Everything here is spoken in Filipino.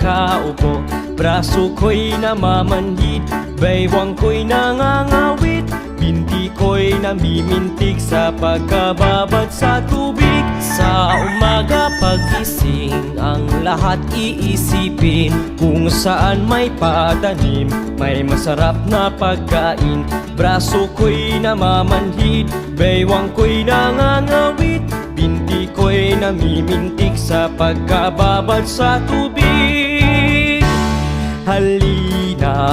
nakaupo. Braso ko'y namamanhid, baywang ko'y nangangawit, binti ko'y namimintig sa pagkababad sa tubig. Sa umaga pagising, ang lahat iisipin kung saan may patanim, may masarap na pagkain. Braso ko'y namamanhid, baywang ko'y nangangawit, binti ko'y namimintig sa pagkababad sa tubig. Halina